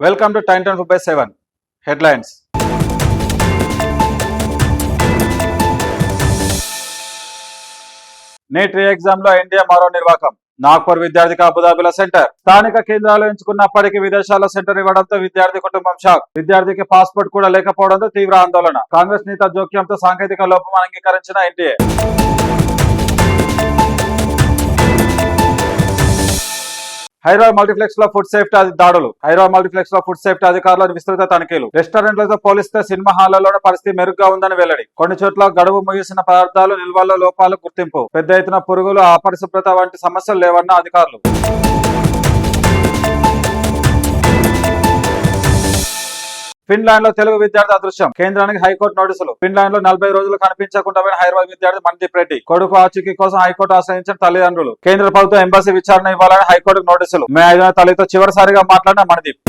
Welcome to time 10/7 headlines. NEET re exam లో NDA మరో నిర్వాకం. నాగ్పూర్ విద్యార్థికి అబుదాబిలో సెంటర్. స్థానిక కేంద్రాలు ఎంచుకున్నప్పటికీ విదేశాల్లో సెంటర్ ఇవ్వడంతో విద్యార్థి కుటుంబం షాక్. విద్యార్థికి పాస్పోర్ట్ కూడా లేకపోవడంతో తీవ్ర ఆందోళన. కాంగ్రెస్ నేత జోక్యంతో సాంకేతిక లోపం అంగీకరించిన ఎన్డీఏ. హైదరాబాద్ మల్టీప్లెక్స్ లో ఫుడ్ సేఫ్టీ దాడులు. హైదరాబాద్ మల్టీప్లెక్స్ లో ఫుడ్ సేఫ్టీ అధికారుల విస్తృత తనిఖీలు. రెస్టారెంట్లతో పోలిస్తే సినిమా హాళ్లలోనే పరిస్థితి మెరుగ్గా ఉందని వెల్లడి. కొన్ని చోట్ల గడువు ముగిసిన పదార్థాలు నిల్వల్లో లోపాలు గుర్తింపు. పెద్ద ఎత్తున పురుగులు, అపరిశుభ్రత వంటి సమస్యలు లేవన్న అధికారులు. ఫిన్లాండ్ లో తెలుగు విద్యార్థి అదృశ్యం. కేంద్రానికి హైకోర్టు నోటీసులు. ఫిన్లాండ్ లో 40 రోజులు కనిపించకుండా పోయిన హైదరాబాద్ విద్యార్థి మన్దీప్ రెడ్డి కొడుకు ఆచూకీ కోసం హైకోర్టు ఆశ్రయించిన తల్లిదండ్రులు. కేంద్ర ప్రభుత్వం ఎంబసీ విచారణ ఇవ్వాలని హైకోర్టుకు నోటీసులు. మే 5న తల్లితో చివరిసారిగా మాట్లాడిన మణిదీప్.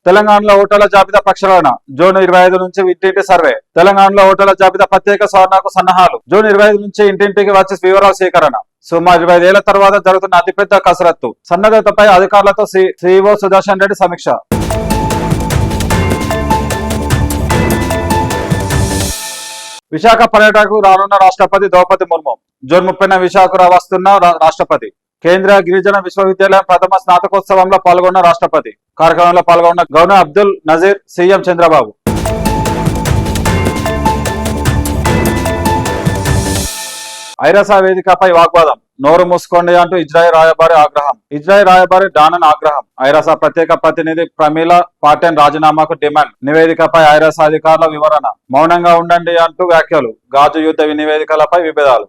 తెలంగాణలో ఓటర్ల జాబితా ప్రక్షాళన. జూన్ 25 నుంచి ఇంటింటి సర్వే. తెలంగాణలో ఓటర్ల జాబితా ప్రత్యేక సవరణకు సన్నాహాలు. జూన్ 25 నుంచి ఇంటింటికి వచ్చి వివరాల సేకరణ. సుమారు 25 ఏళ్ల తర్వాత జరుగుతున్న అతిపెద్ద కసరత్తు. సన్నద్ధతపై అధికారులతో సీఈఓ సుదర్శన్ రెడ్డి సమీక్ష. విశాఖ పర్యటనకు రానున్న రాష్ట్రపతి ద్రౌపది ముర్ము. జూన్ 30న విశాఖ వస్తున్న రాష్ట్రపతి. కేంద్రీయ గిరిజన విశ్వవిద్యాలయం ప్రథమ స్నాతకోత్సవంలో పాల్గొన్న రాష్ట్రపతి. కార్యక్రమంలో పాల్గొన్న గవర్నర్ అబ్దుల్ నజీర్, సీఎం చంద్రబాబు. ఐరాస వేదికపై వాగ్వాదం. నోరు మూసుకోండి అంటూ ఇజ్రాయెల్ రాయబారి ఆగ్రహం. ఇజ్రాయెల్ రాయబారి డానన్ ఆగ్రహం. ఐరాస ప్రత్యేక ప్రతినిధి ప్రమీలా పాటెన్ రాజీనామాకు డిమాండ్. నివేదికపై ఐరాస అధికారుల వివరణ. మౌనంగా ఉండండి అంటూ వ్యాఖ్యలు. గాజు యుద్ధ నివేదికలపై విభేదాలు.